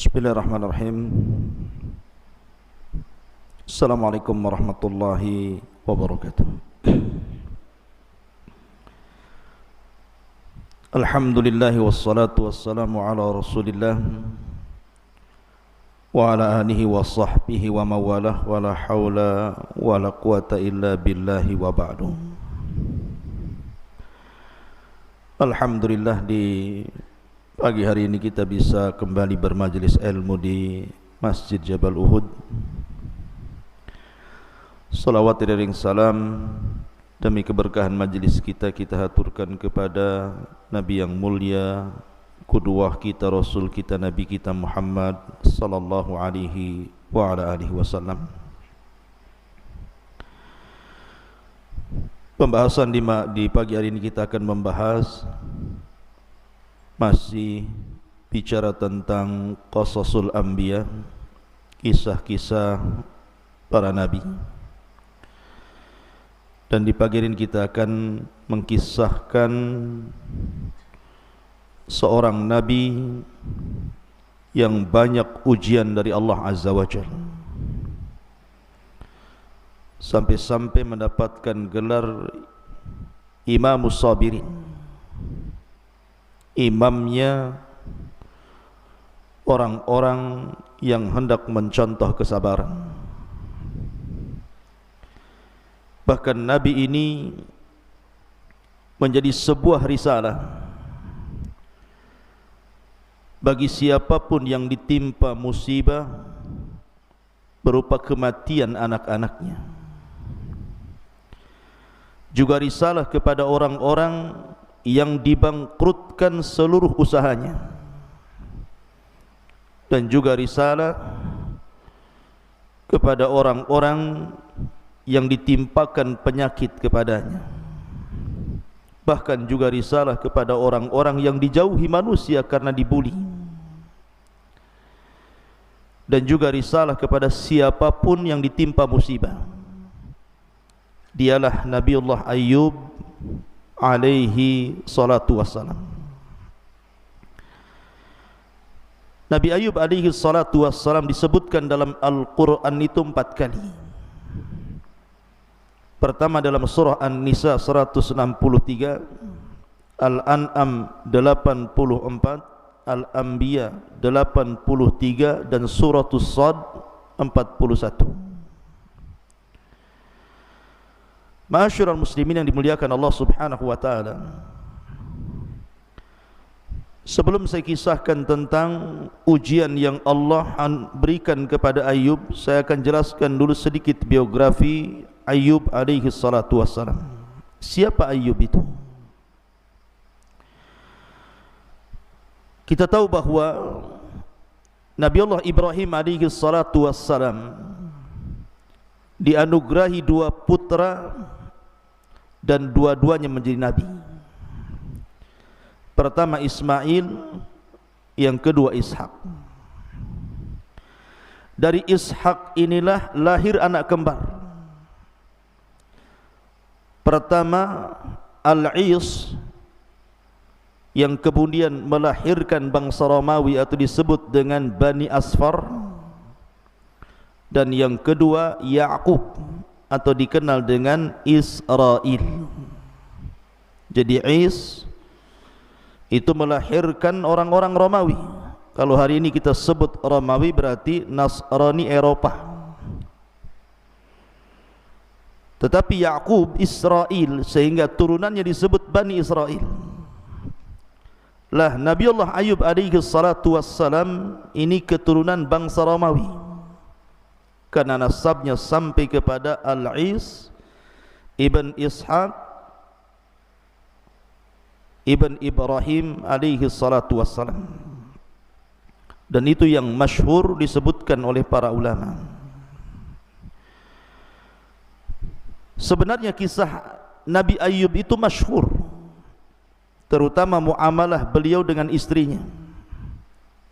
Bismillahirrahmanirrahim. Assalamualaikum warahmatullahi wabarakatuh. Alhamdulillah wassalatu wassalamu ala Rasulillah wa ala alihi wa sahbihi wa mawalah wa la hawla wa la quwata illa billahi wa ba'du. Alhamdulillah, di pagi hari ini kita bisa kembali bermajlis ilmu di Masjid Jabal Uhud. Salawat dan salam demi keberkahan majlis kita haturkan kepada Nabi yang mulia, qudwah kita, Rasul kita, Nabi kita Muhammad sallallahu alaihi wa ala alihi wasallam. Pembahasan di pagi hari ini kita akan membahas masih bicara tentang qasasul anbiya, kisah-kisah para nabi. Dan di pagi ini kita akan mengkisahkan seorang nabi yang banyak ujian dari Allah Azza wa Jalla, sampai-sampai mendapatkan gelar Imamus Sabirin, imamnya orang-orang yang hendak mencontoh kesabaran. Bahkan Nabi ini menjadi sebuah risalah bagi siapapun yang ditimpa musibah berupa kematian anak-anaknya. Juga risalah kepada orang-orang yang dibangkrutkan seluruh usahanya, dan juga risalah kepada orang-orang yang ditimpakan penyakit kepadanya. Bahkan juga risalah kepada orang-orang yang dijauhi manusia karena dibuli, dan juga risalah kepada siapapun yang ditimpa musibah. Dialah Nabiullah Ayyub alaihi salatu wassalam. Nabi Ayub alaihi salatu wassalam disebutkan dalam Al-Quran itu 4 kali. Pertama dalam surah An-Nisa 163, Al-An'am 84, Al-Anbiya 83, dan Suratul Sad 41. Ma'asyiral muslimin yang dimuliakan Allah Subhanahu wa taala, sebelum saya kisahkan tentang ujian yang Allah berikan kepada Ayub, saya akan jelaskan dulu sedikit biografi Ayub alaihi salatu wassalam. Siapa Ayub itu? Kita tahu bahwa Nabi Allah Ibrahim alaihi salatu wassalam dianugerahi 2 putra, dan dua-duanya menjadi nabi. Pertama Ismail, yang kedua Ishak. Dari Ishak inilah lahir anak kembar. Pertama Al-Is, yang kemudian melahirkan bangsa Romawi atau disebut dengan Bani Asfar. Dan yang kedua Ya'qub, atau dikenal dengan Israel. Jadi Is itu melahirkan orang-orang Romawi. Kalau hari ini kita sebut Romawi berarti Nasrani Eropa. Tetapi Ya'qub Israel, sehingga turunannya disebut Bani Israel. Lah Nabi Allah Ayub alaihi salatu wassalam ini keturunan bangsa Romawi, karena nasabnya sampai kepada Al-Is ibn Ishaq ibn Ibrahim alaihi salatu wassalam. Dan itu yang masyhur disebutkan oleh para ulama. Sebenarnya kisah Nabi Ayub itu masyhur, terutama muamalah beliau dengan istrinya,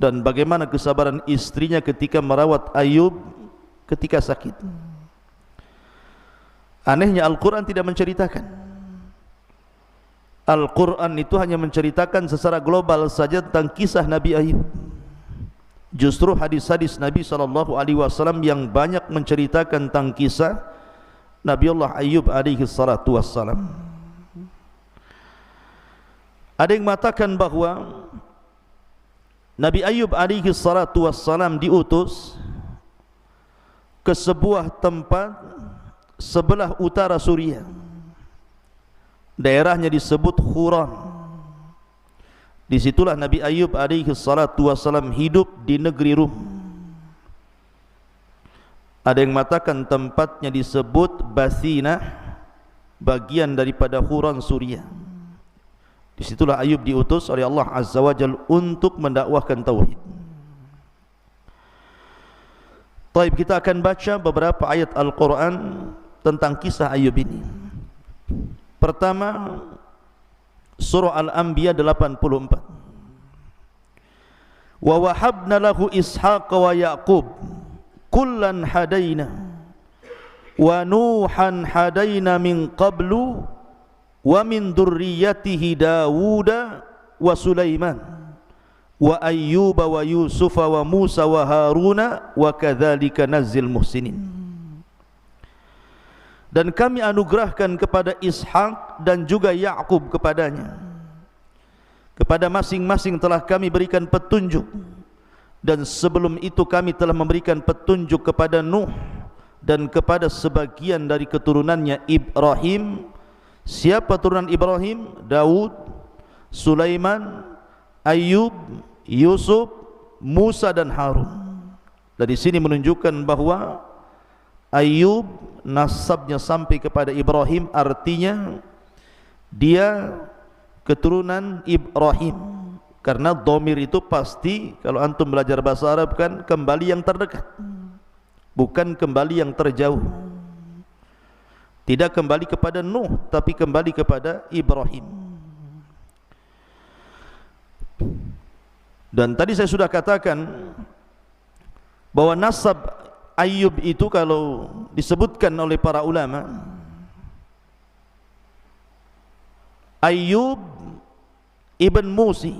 dan bagaimana kesabaran istrinya ketika merawat Ayub ketika sakit. Anehnya Al-Quran tidak menceritakan. Al-Quran itu hanya menceritakan secara global saja tentang kisah Nabi Ayub. Justru hadis-hadis Nabi SAW yang banyak menceritakan tentang kisah Nabiullah Ayyub alaihi salatu wassalam. Ada yang mengatakan bahawa Nabi Ayyub alaihi salatu wassalam diutus ke sebuah tempat sebelah utara Suriah. Daerahnya disebut Huran. Disitulah Nabi Ayyub alaihi salatu wassalam hidup di negeri Rum. Ada yang mengatakan tempatnya disebut Basina, bagian daripada Huran Suriah. Disitulah Ayyub diutus oleh Allah Azza wa Jalla untuk mendakwahkan tauhid. Taib, kita akan baca beberapa ayat Al-Quran tentang kisah Ayyub ini. Pertama, surah Al-Anbiya 84. Wa wahabna lahu Ishaq wa Yaqub kullan hadaina wa Nuhan hadaina min qablu wa min dzurriyyatihi Dawuda wa Sulaiman wa Ayyuba wa Yusufa wa Musa wa Haruna wa kadzalika nazzil muhsinin. Dan kami anugerahkan kepada Ishak dan juga Yaqub kepadanya. Kepada masing-masing telah kami berikan petunjuk, dan sebelum itu kami telah memberikan petunjuk kepada Nuh dan kepada sebagian dari keturunannya Ibrahim. Siapa turunan Ibrahim? Daud, Sulaiman, Ayyub, Yusuf, Musa dan Harun. Dari sini menunjukkan bahawa Ayyub nasabnya sampai kepada Ibrahim, artinya dia keturunan Ibrahim. Karena dhamir itu pasti, kalau antum belajar bahasa Arab kan, kembali yang terdekat, bukan kembali yang terjauh. Tidak kembali kepada Nuh, tapi kembali kepada Ibrahim. Dan tadi saya sudah katakan bahwa nasab Ayyub itu kalau disebutkan oleh para ulama, Ayyub ibn Musi,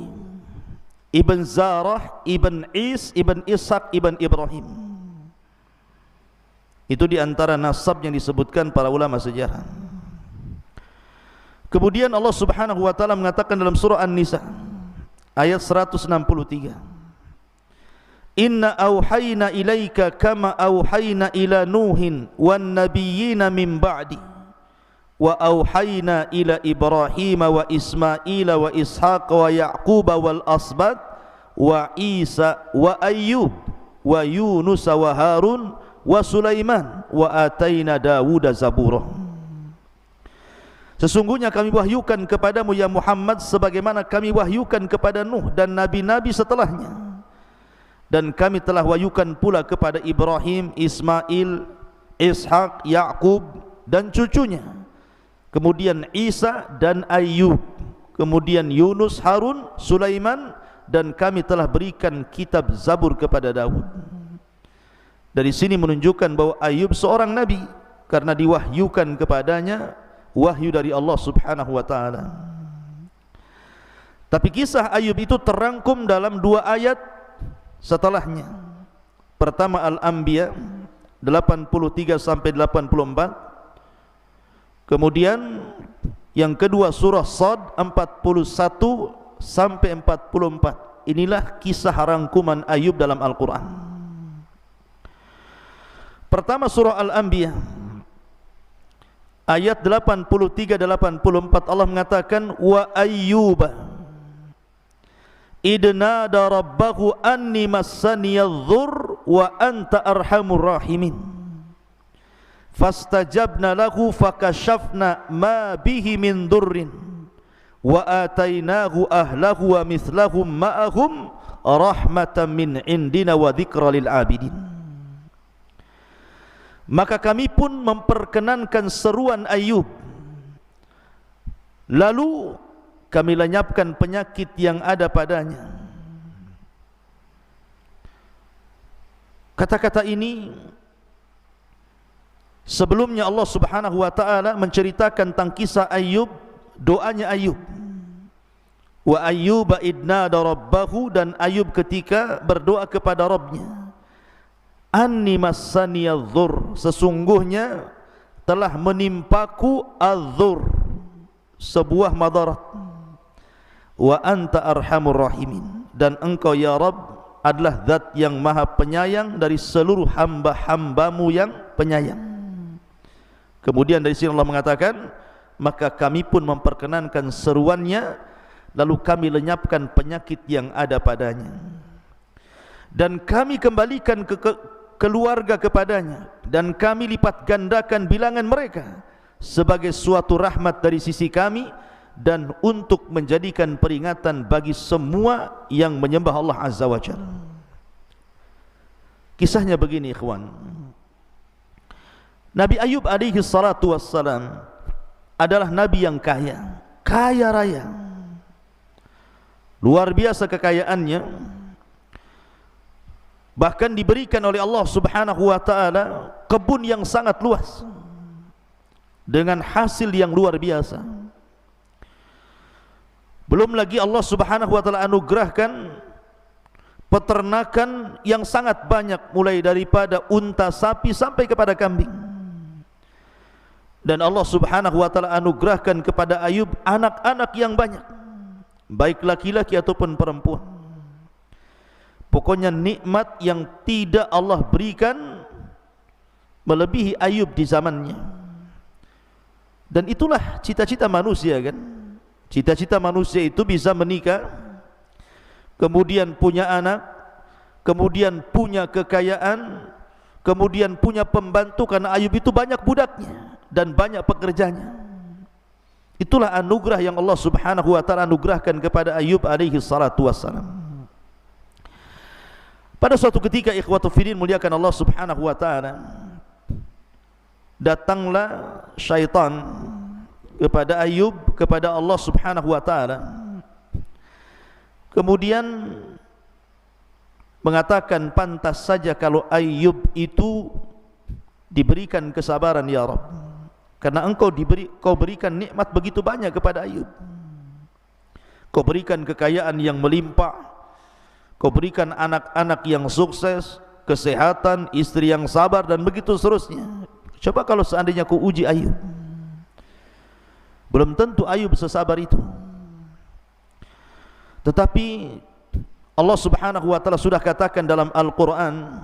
ibn Zarah, ibn Is, ibn Ishaq, ibn Ibrahim. Itu diantara nasab yang disebutkan para ulama sejarah. Kemudian Allah Subhanahu wa taala mengatakan dalam surah An-Nisa ayat 163, Inna auhayna ilaika kama auhayna ila Nuhin wan nabiyyina min ba'di wa auhayna ila Ibrahim wa Ismail wa Ishaq wa Yaqub wal asbat wa Isa wa Ayyub wa Yunus wa Harun wa Sulaiman wa ataina Dawuda zabura. Sesungguhnya kami wahyukan kepadamu ya Muhammad sebagaimana kami wahyukan kepada Nuh dan nabi-nabi setelahnya. Dan kami telah wahyukan pula kepada Ibrahim, Ismail, Ishaq, Yaqub dan cucunya. Kemudian Isa dan Ayyub. Kemudian Yunus, Harun, Sulaiman, dan kami telah berikan kitab Zabur kepada Daud. Dari sini menunjukkan bahwa Ayyub seorang nabi karena diwahyukan kepadanya wahyu dari Allah Subhanahu wa taala. Tapi kisah Ayyub itu terangkum dalam 2 ayat setelahnya. Pertama Al-Anbiya 83 sampai 84. Kemudian yang kedua surah Shad 41 sampai 44. Inilah kisah rangkuman Ayyub dalam Al-Quran. Pertama surah Al-Anbiya ayat 83-84 Allah mengatakan wa Ayyuba idnada rabbahu anni massaniyadh-dhurr wa anta arhamur rahimin fastajabna lahu fakashafna ma bihi min dhurrin wa atainahu ahlahu wa mithlahum ma'ahum rahmatan min indina wa dzikra lil abidin. Maka kami pun memperkenankan seruan Ayyub, lalu kami lenyapkan penyakit yang ada padanya. Kata-kata ini sebelumnya Allah Subhanahu wa taala menceritakan tentang kisah Ayyub, doanya Ayyub. Wa Ayyuba idnada rabbahu, dan Ayub ketika berdoa kepada Rabbnya, anni massaniyadh-dhur, sesungguhnya telah menimpaku adh-dhur, sebuah madarat, wa anta arhamur rahimin, dan engkau ya Rabb adalah zat yang maha penyayang dari seluruh hamba-hambamu yang penyayang. Kemudian dari sini Allah mengatakan, maka kami pun memperkenankan seruannya, lalu kami lenyapkan penyakit yang ada padanya, dan kami kembalikan keluarga kepadanya, dan kami lipat gandakan bilangan mereka sebagai suatu rahmat dari sisi kami, dan untuk menjadikan peringatan bagi semua yang menyembah Allah Azza wa Jalla. Kisahnya begini ikhwan, Nabi Ayub alaihi salatu wassalam adalah Nabi yang kaya, kaya raya, luar biasa kekayaannya, bahkan diberikan oleh Allah Subhanahu wa ta'ala kebun yang sangat luas dengan hasil yang luar biasa. Belum lagi Allah Subhanahu wa ta'ala anugerahkan peternakan yang sangat banyak, mulai daripada unta, sapi sampai kepada kambing. Dan Allah Subhanahu wa ta'ala anugerahkan kepada Ayub anak-anak yang banyak, baik laki-laki ataupun perempuan. Pokoknya nikmat yang tidak Allah berikan melebihi Ayub di zamannya. Dan itulah cita-cita manusia kan. Cita-cita manusia itu bisa menikah, kemudian punya anak, kemudian punya kekayaan, kemudian punya pembantu, karena Ayub itu banyak budaknya dan banyak pekerjanya. Itulah anugerah yang Allah Subhanahu wa ta'ala anugerahkan kepada Ayub alaihi salatu wassalam. Pada suatu ketika, ikhwatu fillah muliakan Allah Subhanahu wa ta'ala, datanglah syaitan kepada Ayub, kepada Allah Subhanahu wa ta'ala, kemudian mengatakan, pantas saja kalau Ayub itu diberikan kesabaran ya Rabb, karena kau berikan nikmat begitu banyak kepada Ayub. Kau berikan kekayaan yang melimpah, kau berikan anak-anak yang sukses, kesehatan, istri yang sabar, dan begitu seterusnya. Coba kalau seandainya kau uji Ayub, belum tentu Ayub sesabar itu. Tetapi Allah Subhanahu wa ta'ala sudah katakan dalam Al-Quran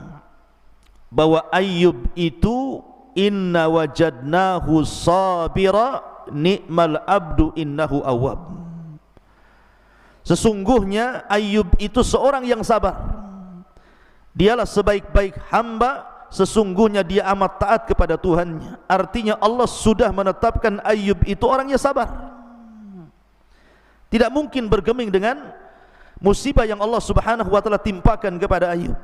bahwa Ayub itu, inna wajadnahu sabira ni'mal abdu innahu awwab. Sesungguhnya Ayub itu seorang yang sabar, dialah sebaik-baik hamba, sesungguhnya dia amat taat kepada Tuhannya. Artinya Allah sudah menetapkan Ayub itu orangnya sabar, tidak mungkin bergeming dengan musibah yang Allah Subhanahu wa ta'ala timpakan kepada Ayub.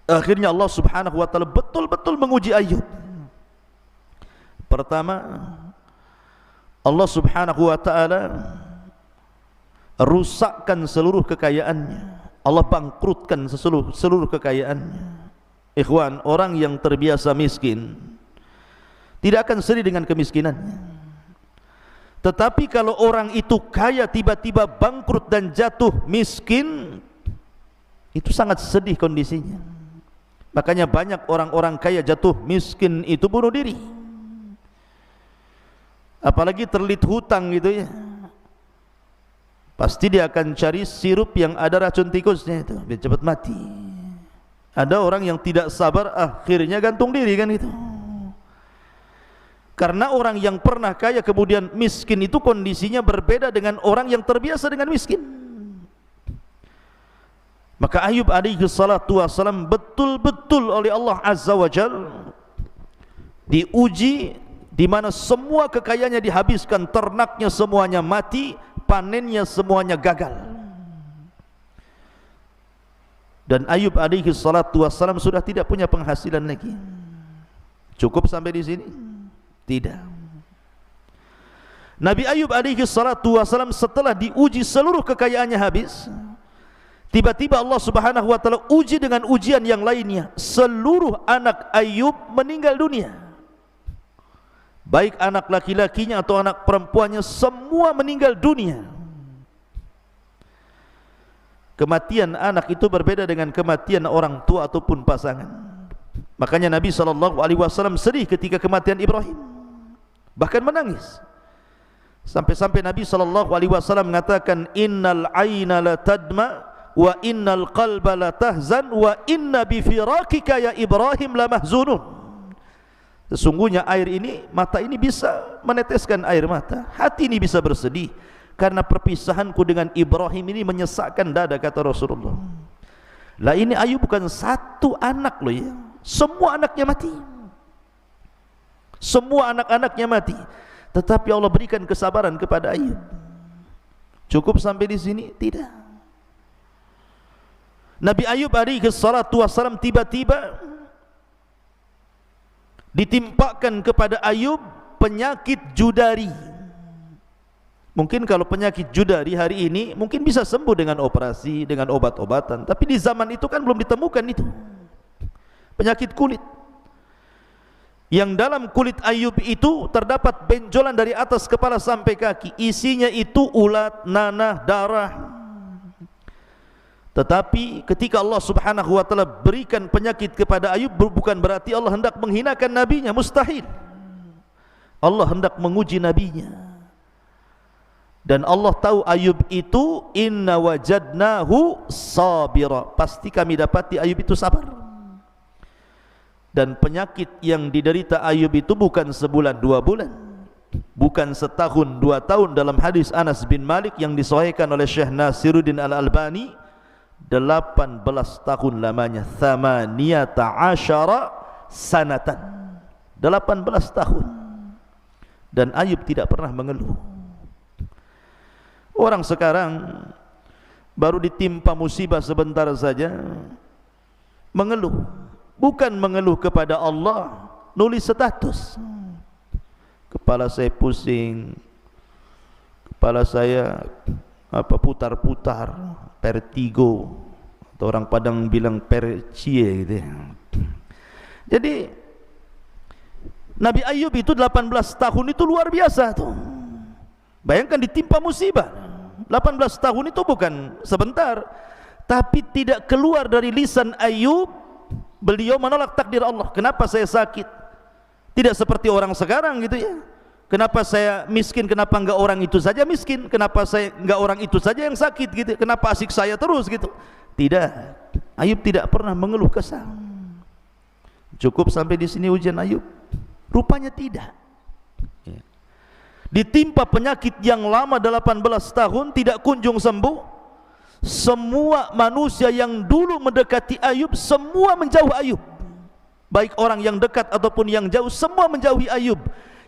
Akhirnya Allah Subhanahu wa ta'ala betul-betul menguji Ayub. Pertama, Allah Subhanahu wa ta'ala rusakkan seluruh kekayaannya. Allah bangkrutkan seluruh kekayaannya. Ikhwan, orang yang terbiasa miskin tidak akan sedih dengan kemiskinannya. Tetapi kalau orang itu kaya tiba-tiba bangkrut dan jatuh miskin, itu sangat sedih kondisinya. Makanya banyak orang-orang kaya jatuh miskin itu bunuh diri, apalagi terlilit hutang gitu ya. Pasti dia akan cari sirup yang ada racun tikusnya itu biar cepat mati. Ada orang yang tidak sabar, akhirnya gantung diri kan itu. Karena orang yang pernah kaya kemudian miskin itu kondisinya berbeda dengan orang yang terbiasa dengan miskin. Maka Ayub alaihi salatu wassalam betul-betul oleh Allah Azza wa Jal diuji, di mana semua kekayaannya dihabiskan, ternaknya semuanya mati, panennya semuanya gagal. Dan Ayub alaihi salatu wassalam sudah tidak punya penghasilan lagi. Cukup sampai di sini? Tidak. Nabi Ayub alaihi salatu wassalam setelah diuji seluruh kekayaannya habis, tiba-tiba Allah Subhanahu wa ta'ala uji dengan ujian yang lainnya. Seluruh anak Ayub meninggal dunia, baik anak laki-lakinya atau anak perempuannya, semua meninggal dunia. kematian anak itu berbeda dengan kematian orang tua ataupun pasangan. Makanya Nabi SAW sedih ketika kematian Ibrahim, bahkan menangis. Sampai-sampai Nabi SAW mengatakan, innal aina la tadma wa innal qalba la tahzan wa inna bi firakika ya Ibrahim la mahzunun. Sesungguhnya air ini, mata ini bisa meneteskan air mata, hati ini bisa bersedih karena perpisahanku dengan Ibrahim ini menyesakkan dada, kata Rasulullah. Lah ini Ayub bukan satu anak loh ya, semua anaknya mati, semua anak-anaknya mati, tetapi Allah berikan kesabaran kepada Ayub. Cukup sampai di sini? Tidak. Nabi Ayub alaihi salatu wassalam tiba-tiba ditimpakan kepada Ayub penyakit judari. Mungkin kalau penyakit judari hari ini mungkin bisa sembuh dengan operasi, dengan obat-obatan, tapi di zaman itu kan belum ditemukan itu. Penyakit kulit yang dalam kulit Ayub itu terdapat benjolan dari atas kepala sampai kaki, isinya itu ulat, nanah, darah. Tetapi ketika Allah Subhanahu wa taala berikan penyakit kepada Ayub, bukan berarti Allah hendak menghinakan nabinya, mustahil. Allah hendak menguji nabinya. Dan Allah tahu Ayub itu, inna wajadnahu sabira, pasti kami dapati Ayub itu sabar. Dan penyakit yang diderita Ayub itu bukan sebulan 2 bulan, bukan setahun 2 tahun. Dalam hadis Anas bin Malik yang disahihkan oleh Syekh Nasiruddin Al-Albani, 18 tahun lamanya, 18 sanatan, 18 tahun. Dan Ayub tidak pernah mengeluh. Orang sekarang baru ditimpa musibah sebentar saja mengeluh, bukan mengeluh kepada Allah, nulis status, kepala saya pusing, kepala saya putar-putar, vertigo, atau orang Padang bilang percie gitu ya. Jadi Nabi Ayub itu 18 tahun itu luar biasa tuh. Bayangkan ditimpa musibah 18 tahun itu bukan sebentar, tapi tidak keluar dari lisan Ayub beliau menolak takdir Allah. Kenapa saya sakit? Tidak seperti orang sekarang gitu ya. Kenapa saya miskin? Kenapa enggak orang itu saja miskin? Kenapa saya enggak orang itu saja yang sakit gitu? Kenapa asik saya terus gitu? Tidak. Ayub tidak pernah mengeluh kesah. Cukup sampai di sini ujian Ayub? Rupanya tidak. Ditimpa penyakit yang lama 18 tahun tidak kunjung sembuh. Semua manusia yang dulu mendekati Ayub semua menjauh Ayub, baik orang yang dekat ataupun yang jauh, semua menjauhi Ayub.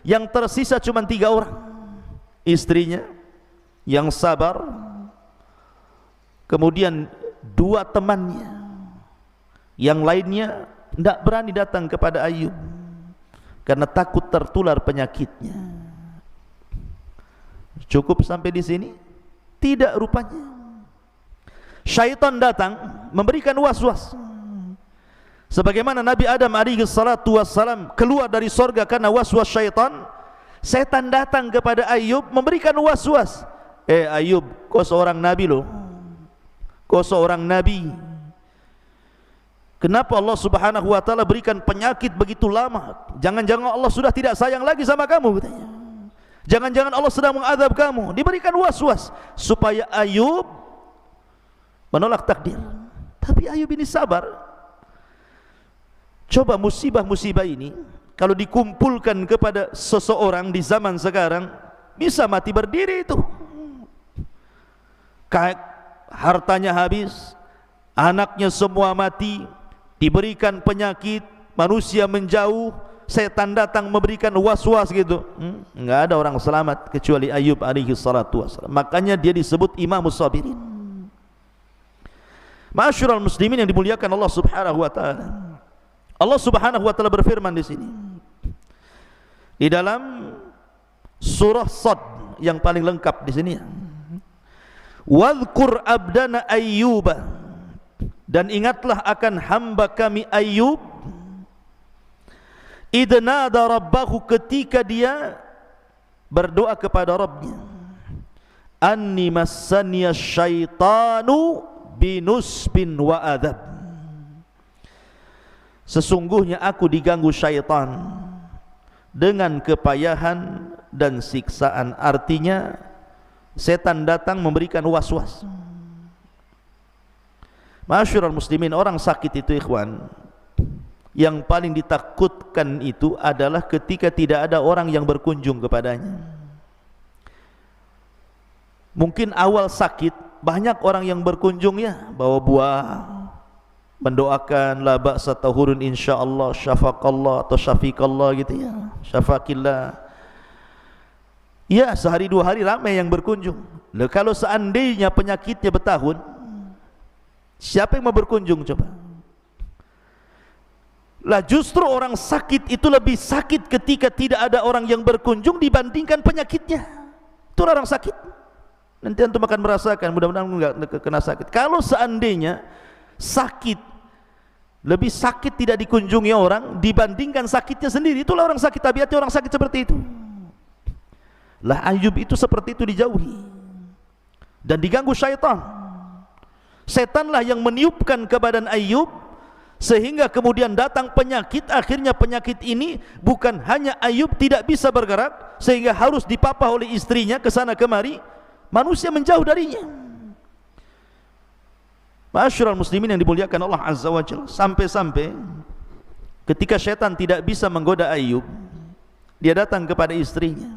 Yang tersisa cuma 3 orang, istrinya yang sabar, kemudian 2 temannya, yang lainnya tidak berani datang kepada Ayub karena takut tertular penyakitnya. Cukup sampai di sini? Tidak rupanya. Syaitan datang memberikan was-was. Sebagaimana Nabi Adam alaihi salatu wassalam keluar dari sorga karena was-was syaitan, setan datang kepada Ayub memberikan was-was. Ayub, kau seorang nabi loh, kau seorang nabi. Kenapa Allah Subhanahu wa taala berikan penyakit begitu lama? Jangan-jangan Allah sudah tidak sayang lagi sama kamu, katanya. Jangan-jangan Allah sedang mengadab kamu. Diberikan was-was supaya Ayub menolak takdir. Tapi Ayub ini sabar. Coba musibah-musibah ini kalau dikumpulkan kepada seseorang di zaman sekarang, bisa mati berdiri itu. Hartanya habis, anaknya semua mati, diberikan penyakit, manusia menjauh, setan datang memberikan was-was gitu. Enggak ada orang selamat kecuali Ayub alaihi salatu wassalam. Makanya dia disebut Imamus Sabirin. Ma'asyiral muslimin yang dimuliakan Allah Subhanahu wa taala. Allah Subhanahu wa taala berfirman di sini di dalam surah Sad yang paling lengkap di sini. Wadhkur abdana Ayyuba, dan ingatlah akan hamba kami Ayyub, idnada rabbahu, ketika dia berdoa kepada Rabbnya, anni massaniya syaitanu binusbin wa adab. Sesungguhnya aku diganggu syaitan dengan kepayahan dan siksaan. Artinya setan datang memberikan was-was. Ma'asyiral muslimin, orang sakit itu ikhwan, yang paling ditakutkan itu adalah ketika tidak ada orang yang berkunjung kepadanya. Mungkin awal sakit banyak orang yang berkunjung, ya, bawa buah, mendoakan la ba'sa tahurun insyaallah, syafaqallah atau syafiqallah gitu ya, syafaqillah. Ya, sehari dua hari ramai yang berkunjung. Loh, kalau seandainya penyakitnya bertahun, siapa yang mau berkunjung coba? Lah justru orang sakit itu lebih sakit ketika tidak ada orang yang berkunjung dibandingkan penyakitnya. Itu orang sakit. Nanti antum akan merasakan, mudah-mudahan enggak kena sakit. Kalau seandainya sakit, lebih sakit tidak dikunjungi orang dibandingkan sakitnya sendiri, itulah orang sakit. Tabiatnya orang sakit seperti itu. Lah Ayub itu seperti itu, dijauhi dan diganggu syaitan. Setanlah yang meniupkan ke badan Ayub sehingga kemudian datang penyakit. Akhirnya penyakit ini bukan hanya Ayub tidak bisa bergerak sehingga harus dipapah oleh istrinya ke sana kemari, manusia menjauh darinya. Ma'asyiral muslimin yang dimuliakan Allah Azza wa Jalla, sampai-sampai ketika syaitan tidak bisa menggoda Ayub, dia datang kepada istrinya,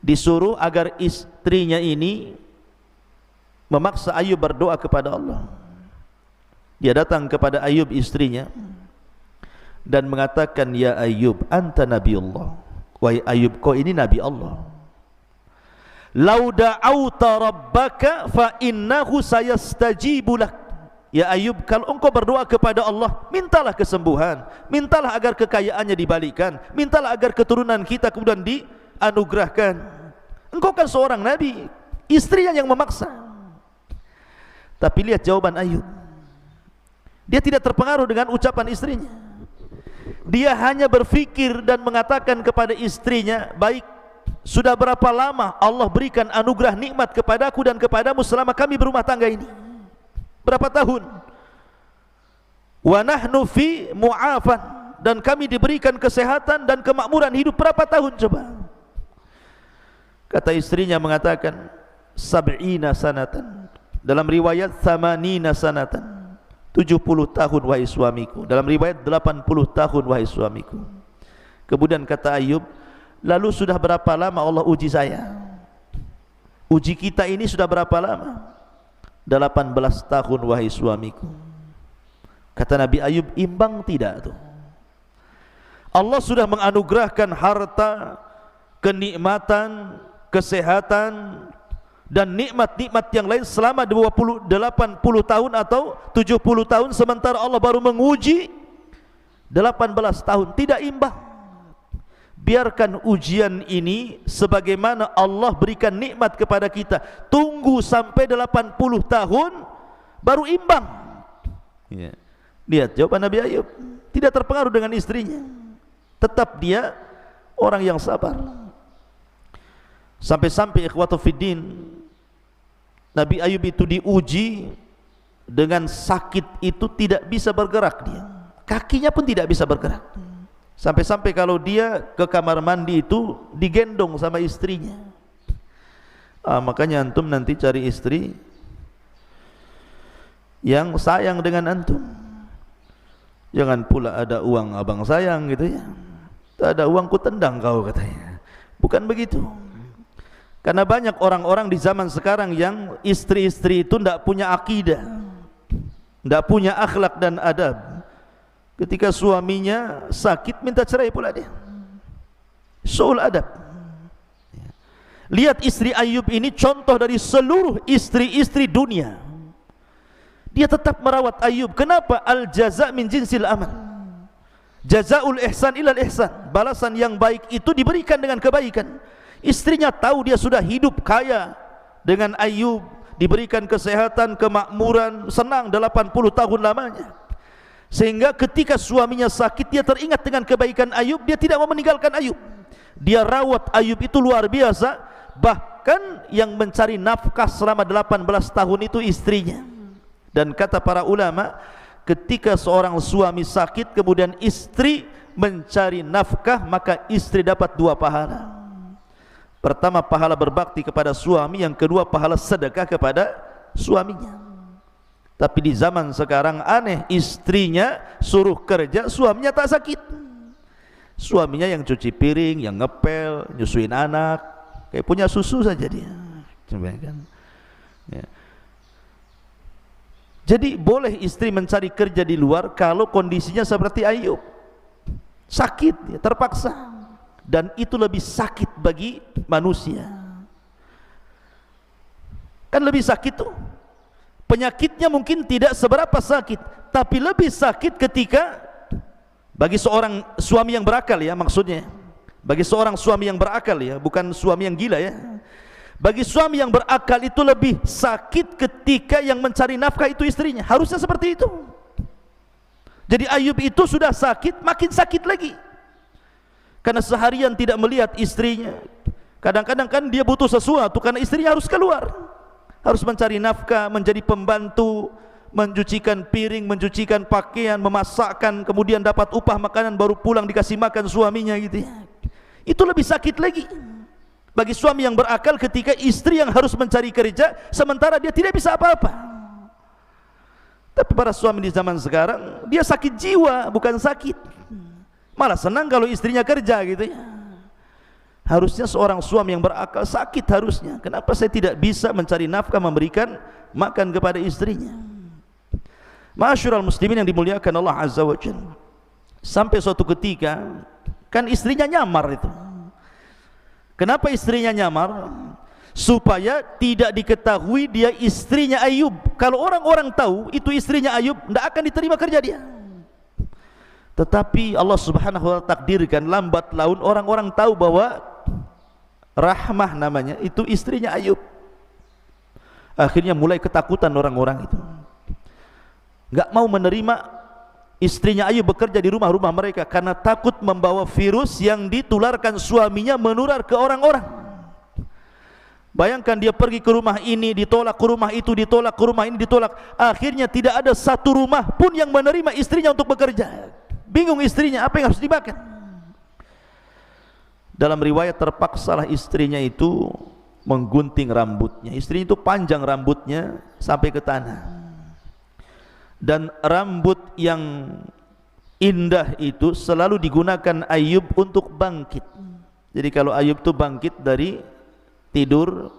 disuruh agar istrinya ini memaksa Ayub berdoa kepada Allah. Dia datang kepada Ayub istrinya dan mengatakan, ya Ayub, anta nabiullah. Wahai Ayub, kau ini nabi Allah. Lau da'auta rabbaka fa innahu sayastajibu lak. Ya Ayub, kalau engkau berdoa kepada Allah, mintalah kesembuhan, mintalah agar kekayaannya dibalikkan, mintalah agar keturunan kita kemudian dianugerahkan. Engkau kan seorang nabi. Istrinya yang memaksa. Tapi lihat jawaban Ayub. Dia tidak terpengaruh dengan ucapan istrinya. Dia hanya berfikir dan mengatakan kepada istrinya, baik, sudah berapa lama Allah berikan anugerah nikmat kepadaku dan kepadamu selama kami berumah tangga ini? Berapa tahun? Wa nahnu fi mu'afan, dan kami diberikan kesehatan dan kemakmuran hidup berapa tahun coba? Kata istrinya mengatakan, sab'ina sanatan. Dalam riwayat thamanina sanatan, 70 tahun wahai suamiku. Dalam riwayat 80 tahun wahai suamiku. Kemudian kata Ayub, lalu sudah berapa lama Allah uji saya? Uji kita ini sudah berapa lama? 18 tahun wahai suamiku. Kata Nabi Ayub, imbang tidak tuh? Allah sudah menganugerahkan harta, kenikmatan, kesehatan dan nikmat-nikmat yang lain selama 80 tahun atau 70 tahun, sementara Allah baru menguji 18 tahun. Tidak imbang. Biarkan ujian ini sebagaimana Allah berikan nikmat kepada kita. Tunggu sampai 80 tahun baru imbang. Ya. Lihat jawaban Nabi Ayub. Tidak terpengaruh dengan istrinya. Tetap dia orang yang sabar. Sampai-sampai ikhwatu fiddin, Nabi Ayub itu diuji dengan sakit itu tidak bisa bergerak dia. Kakinya pun tidak bisa bergerak. Sampai-sampai kalau dia ke kamar mandi itu digendong sama istrinya. Makanya antum nanti cari istri yang sayang dengan antum. Jangan pula ada uang abang sayang gitu ya. Tak ada uang ku tendang kau katanya. Bukan begitu. Karena banyak orang-orang di zaman sekarang yang istri-istri itu tidak punya akidah, tidak punya akhlak dan adab. Ketika suaminya sakit minta cerai pula dia. Su'ul adab. Lihat istri Ayub ini contoh dari seluruh istri-istri dunia. Dia tetap merawat Ayub. Kenapa? Al jaza' min jinsil amal. Jazaul ihsan ilal ihsan. Balasan yang baik itu diberikan dengan kebaikan. Istrinya tahu dia sudah hidup kaya dengan Ayub, diberikan kesehatan, kemakmuran, senang 80 tahun lamanya. Sehingga ketika suaminya sakit, dia teringat dengan kebaikan Ayub, dia tidak mau meninggalkan Ayub. Dia rawat Ayub itu luar biasa. bahkan yang mencari nafkah selama 18 tahun itu istrinya. Dan kata para ulama, ketika seorang suami sakit kemudian istri mencari nafkah, maka istri dapat 2 pahala. Pertama, pahala berbakti kepada suami, yang kedua pahala sedekah kepada suaminya. Tapi di zaman sekarang aneh, istrinya suruh kerja, suaminya tak sakit. Suaminya yang cuci piring, yang ngepel, nyusuin anak, kayak punya susu saja dia. Coba kan. Ya. Jadi boleh istri mencari kerja di luar kalau kondisinya seperti Ayub, sakit, ya, terpaksa, dan itu lebih sakit bagi manusia. Kan lebih sakit tuh, penyakitnya mungkin tidak seberapa sakit, tapi lebih sakit ketika bagi seorang suami yang berakal, ya, maksudnya bagi seorang suami yang berakal, ya, bukan suami yang gila, ya. Bagi suami yang berakal itu lebih sakit ketika yang mencari nafkah itu istrinya. Harusnya seperti itu. Jadi Ayub itu sudah sakit, makin sakit lagi karena seharian tidak melihat istrinya. Kadang-kadang kan dia butuh sesuatu karena istrinya harus keluar, harus mencari nafkah, menjadi pembantu, mencucikan piring, mencucikan pakaian, memasakkan, kemudian dapat upah makanan, baru pulang dikasih makan suaminya gitu, ya. Itu lebih sakit lagi bagi suami yang berakal ketika istri yang harus mencari kerja sementara dia tidak bisa apa-apa. Tapi para suami di zaman sekarang, dia sakit jiwa, bukan sakit, malah senang kalau istrinya kerja gitu, ya. Harusnya seorang suami yang berakal sakit harusnya. Kenapa saya tidak bisa mencari nafkah, memberikan makan kepada istrinya? Ma'asyiral muslimin yang dimuliakan Allah Azza wa Jalla, sampai suatu ketika kan istrinya nyamar itu. Kenapa istrinya nyamar? Supaya tidak diketahui dia istrinya Ayub. Kalau orang-orang tahu itu istrinya Ayub, tidak akan diterima kerja dia. Tetapi Allah Subhanahu wa ta'ala takdirkan lambat laun orang-orang tahu bahwa Rahmah namanya itu istrinya Ayub. Akhirnya mulai ketakutan orang-orang itu, enggak mau menerima istrinya Ayub bekerja di rumah-rumah mereka karena takut membawa virus yang ditularkan suaminya menular ke orang-orang. Bayangkan dia pergi ke rumah ini ditolak, ke rumah itu ditolak, ke rumah ini ditolak. Akhirnya tidak ada satu rumah pun yang menerima istrinya untuk bekerja. Bingung istrinya apa yang harus dimakan. Dalam riwayat terpaksalah istrinya itu menggunting rambutnya. Istrinya itu panjang rambutnya sampai ke tanah. Dan rambut yang indah itu selalu digunakan Ayub untuk bangkit. Jadi kalau Ayub itu bangkit dari tidur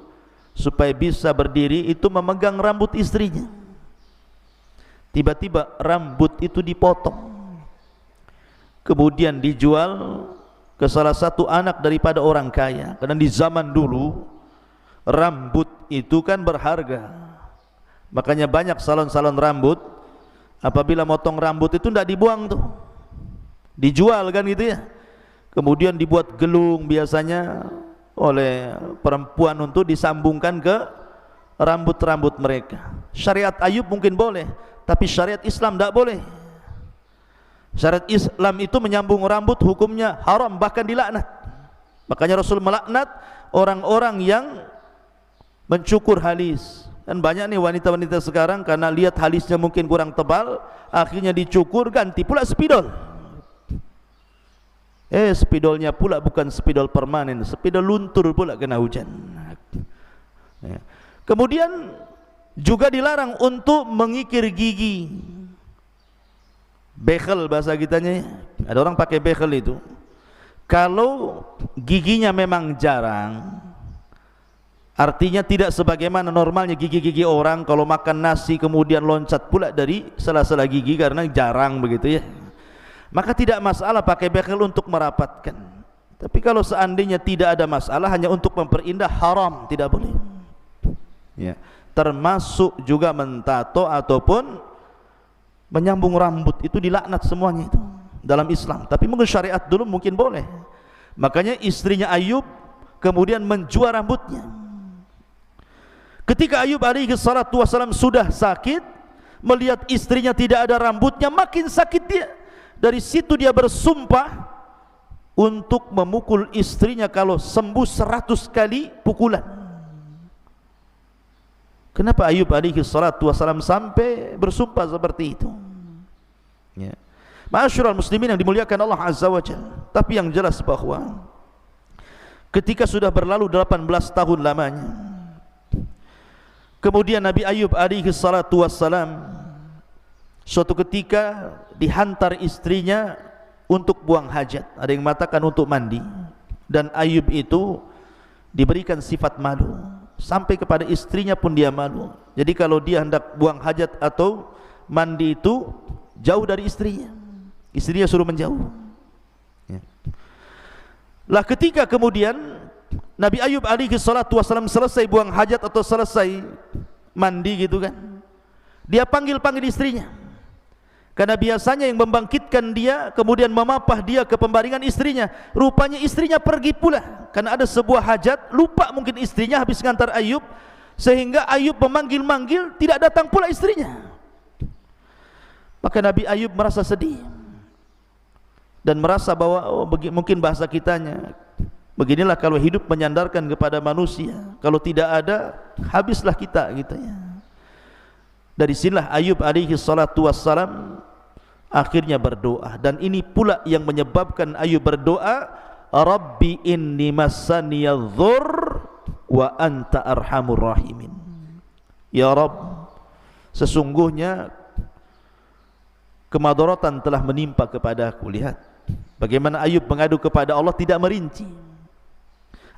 supaya bisa berdiri, itu memegang rambut istrinya. Tiba-tiba rambut itu dipotong, kemudian dijual ke salah satu anak daripada orang kaya. Karena di zaman dulu rambut itu kan berharga, makanya banyak salon-salon rambut apabila motong rambut itu tidak dibuang tuh, dijual kan gitu, ya. Kemudian dibuat gelung biasanya oleh perempuan untuk disambungkan ke rambut-rambut mereka. Syariat Ayub mungkin boleh, tapi syariat Islam tidak boleh. Syariat Islam itu menyambung rambut hukumnya haram, bahkan dilaknat. Makanya Rasul melaknat orang-orang yang mencukur halis. Dan banyak nih wanita-wanita sekarang karena lihat halisnya mungkin kurang tebal, akhirnya dicukur, ganti pula spidol. Spidolnya pula bukan spidol permanen, spidol luntur pula kena hujan. Kemudian juga dilarang untuk mengikir gigi. Bekel bahasa kitanya. Ada orang pakai bekel itu. Kalau giginya memang jarang, artinya tidak sebagaimana normalnya gigi-gigi orang, kalau makan nasi kemudian loncat pula dari sela-sela gigi karena jarang begitu, ya, maka tidak masalah pakai bekel untuk merapatkan. Tapi kalau seandainya tidak ada masalah, hanya untuk memperindah, haram, tidak boleh, ya. Termasuk juga mentato ataupun menyambung rambut, itu dilaknat semuanya itu dalam Islam. Tapi mungkin syariat dulu mungkin boleh. Makanya istrinya Ayub kemudian menjual rambutnya. Ketika Ayub alaihi salatu wassalam sudah sakit, melihat istrinya tidak ada rambutnya, makin sakit dia. Dari situ dia bersumpah untuk memukul istrinya kalau sembuh 100 kali pukulan. Kenapa Ayub alaihi salatu wassalam sampai bersumpah seperti itu? Ya. Ma'asyiral muslimin yang dimuliakan Allah Azza wa Jalla. Tapi yang jelas bahwa ketika sudah berlalu 18 tahun lamanya, kemudian Nabi Ayub alaihi salatu wassalam suatu ketika dihantar istrinya untuk buang hajat. Ada yang mengatakan untuk mandi. Dan Ayub itu diberikan sifat malu. Sampai kepada istrinya pun dia malu. Jadi kalau dia hendak buang hajat atau mandi itu jauh dari istrinya. Istrinya suruh menjauh. Ya. Lah ketika kemudian Nabi Ayub alaihi salatu wassalam selesai buang hajat atau selesai mandi gitu kan, dia panggil-panggil istrinya. Karena biasanya yang membangkitkan dia kemudian memapah dia ke pembaringan istrinya. Rupanya istrinya pergi pula karena ada sebuah hajat, lupa mungkin istrinya habis ngantar Ayub, sehingga Ayub memanggil-manggil tidak datang pula istrinya. Maka Nabi Ayub merasa sedih dan merasa bahwa mungkin bahasa kitanya, beginilah kalau hidup menyandarkan kepada manusia, kalau tidak ada habislah kita gitu ya. Dari sinilah Ayub alaihi salatu wassalam akhirnya berdoa, dan ini pula yang menyebabkan Ayub berdoa, Rabbi inni massaniyadh-dhurr wa anta arhamur rahimin. Ya Rabb, sesungguhnya kemadaratan telah menimpa kepadaku. Lihat bagaimana Ayub mengadu kepada Allah, tidak merinci.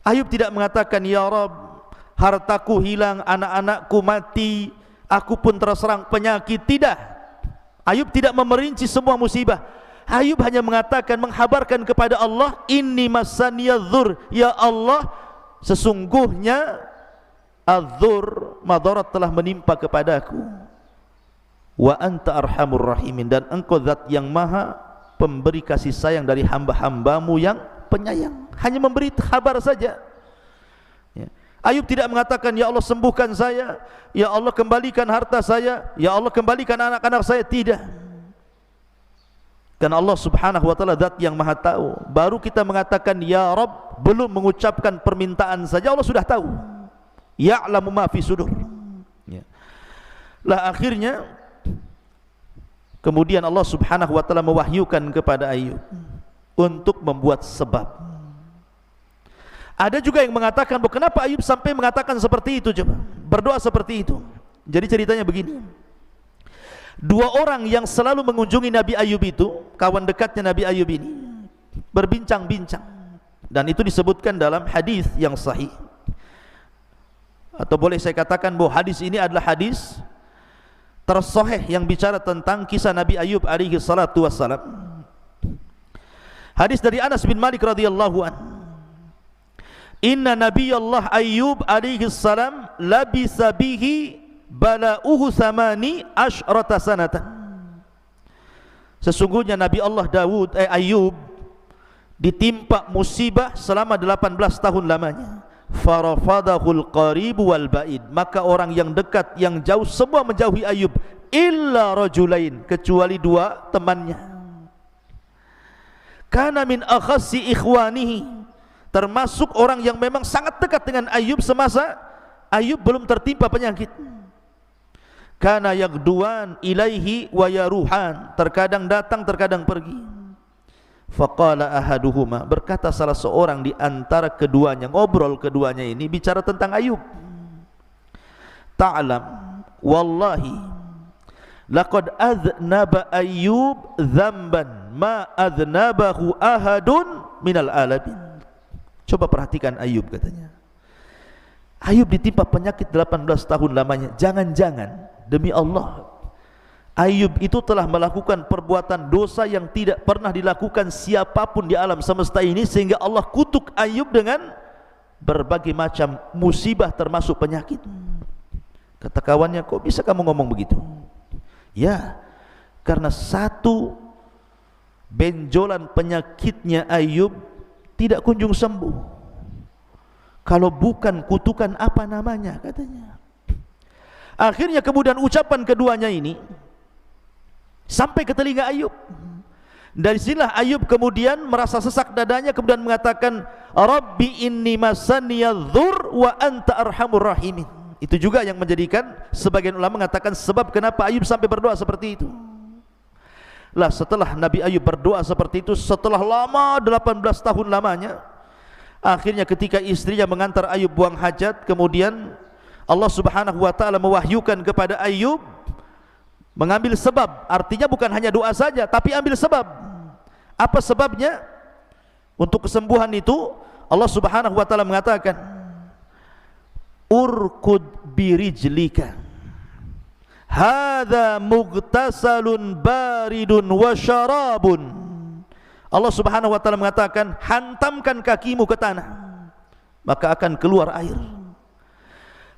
Ayub tidak mengatakan, ya Rabb, hartaku hilang, anak-anakku mati, aku pun terserang penyakit. Tidak. Ayub tidak memerinci semua musibah. Ayub hanya mengatakan, menghabarkan kepada Allah, inni massaniyadh-dhurr, ya Allah, sesungguhnya adh-dhurr, madarat telah menimpa kepadaku. Wa anta arhamur rahimin, dan engkau zat yang maha pemberi kasih sayang dari hamba-hambamu yang penyayang. Hanya memberi kabar saja. Ya. Ayub tidak mengatakan, ya Allah sembuhkan saya, ya Allah kembalikan harta saya, ya Allah kembalikan anak-anak saya. Tidak. Karena Allah subhanahu wa ta'ala zat yang maha tahu. Baru kita mengatakan ya Rabb, belum mengucapkan permintaan saja Allah sudah tahu. Ya'lamu ma fi sudur. Ya. Lah akhirnya kemudian Allah subhanahu wa ta'ala mewahyukan kepada Ayub untuk membuat sebab. Ada juga yang mengatakan, kenapa Ayub sampai mengatakan seperti itu, coba berdoa seperti itu. Jadi ceritanya begini, dua orang yang selalu mengunjungi Nabi Ayub itu, kawan dekatnya Nabi Ayub ini, berbincang-bincang, dan itu disebutkan dalam hadis yang sahih, atau boleh saya katakan bahwa hadis ini adalah hadis tersahih yang bicara tentang kisah Nabi Ayub alaihi salatu wassalam. Hadis dari Anas bin Malik radhiyallahu anhu, inna nabiyallah Ayyub alaihi salam labisa bihi bala'uhu samani asyrata sanatan. Sesungguhnya Nabi Allah Ayyub ditimpa musibah selama 18 tahun lamanya. Farafadahul qaribu wal ba'id, maka orang yang dekat yang jauh semua menjauhi Ayyub, illa rajulain, kecuali dua temannya. Kana min akhassi ikhwanihi, termasuk orang yang memang sangat dekat dengan Ayyub semasa Ayyub belum tertimpa penyakit. Kana yagduan ilaihi wa yaruhan, terkadang datang terkadang pergi. Faqala ahaduhuma, berkata salah seorang di antara keduanya, ngobrol keduanya ini bicara tentang Ayyub. Ta'lam wallahi laqad adznaba Ayyub dzamban ma adznabahu ahadun minal alamin. Coba perhatikan Ayyub, katanya Ayyub ditimpa penyakit 18 tahun lamanya. Jangan-jangan demi Allah Ayyub itu telah melakukan perbuatan dosa yang tidak pernah dilakukan siapapun di alam semesta ini, sehingga Allah kutuk Ayyub dengan berbagai macam musibah termasuk penyakit. Kata kawannya, kok bisa kamu ngomong begitu? Ya, karena satu benjolan penyakitnya Ayyub tidak kunjung sembuh. Kalau bukan kutukan apa namanya, katanya. Akhirnya kemudian ucapan keduanya ini sampai ke telinga Ayyub. Dari sinilah Ayyub kemudian merasa sesak dadanya, kemudian mengatakan, Rabbi inni massaniyadh-dhurr wa anta arhamur rahimin. Itu juga yang menjadikan sebagian ulama mengatakan sebab kenapa Ayub sampai berdoa seperti itu. Lah setelah Nabi Ayub berdoa seperti itu, setelah lama 18 tahun lamanya, akhirnya ketika istrinya mengantar Ayub buang hajat, kemudian Allah Subhanahu wa taala mewahyukan kepada Ayub mengambil sebab. Artinya bukan hanya doa saja, tapi ambil sebab. Apa sebabnya? Untuk kesembuhan itu Allah Subhanahu wa taala mengatakan, urkud birijlika hadza mughtasalun baridun wa syarabun. Allah Subhanahu wa taala mengatakan, hantamkan kakimu ke tanah, maka akan keluar air.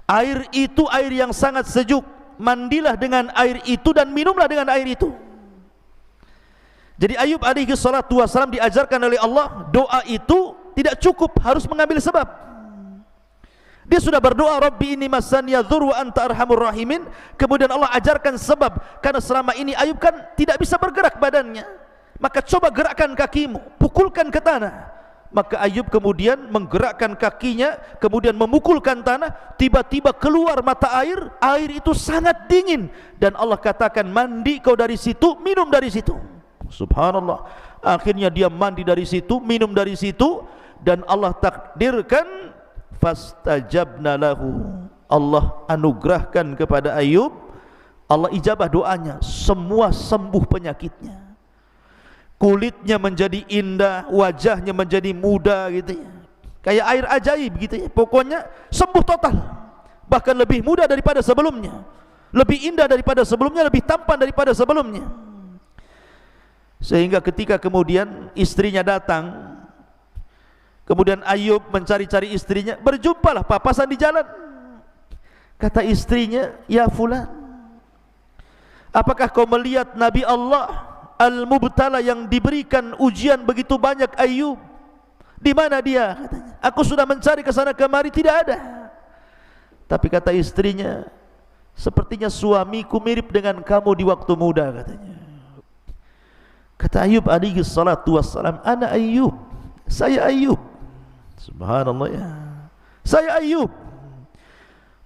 Air itu air yang sangat sejuk. Mandilah dengan air itu dan minumlah dengan air itu. Jadi Ayub alaihi salatu wassalam diajarkan oleh Allah, doa itu tidak cukup, harus mengambil sebab. Dia sudah berdoa, Rabbi inni massaniya dzur wa anta arhamur rahimin. Kemudian Allah ajarkan sebab, karena selama ini Ayub kan tidak bisa bergerak badannya. Maka coba gerakkan kakimu, pukulkan ke tanah. Maka Ayub kemudian menggerakkan kakinya, kemudian memukulkan tanah. Tiba-tiba keluar mata air. Air itu sangat dingin, dan Allah katakan, mandi kau dari situ, minum dari situ. Subhanallah. Akhirnya dia mandi dari situ, minum dari situ, dan Allah takdirkan fastajabna lahu. Allah anugerahkan kepada Ayub, Allah ijabah doanya, semua sembuh penyakitnya. Kulitnya menjadi indah, wajahnya menjadi muda gitu ya. Kayak air ajaib gitu ya. Pokoknya sembuh total. Bahkan lebih muda daripada sebelumnya. Lebih indah daripada sebelumnya, lebih tampan daripada sebelumnya. Sehingga ketika kemudian istrinya datang, kemudian Ayub mencari-cari istrinya, berjumpalah papasan di jalan. Kata istrinya, ya fulan, apakah kau melihat Nabi Allah Al-Mubtala yang diberikan ujian begitu banyak Ayub? Di mana dia? Katanya, aku sudah mencari ke sana kemari, tidak ada. Tapi kata istrinya, sepertinya suamiku mirip dengan kamu di waktu muda, katanya. Kata Ayub alaihi salatu wassalam, ana Ayub, saya Ayub. Subhanallah ya, saya Ayub.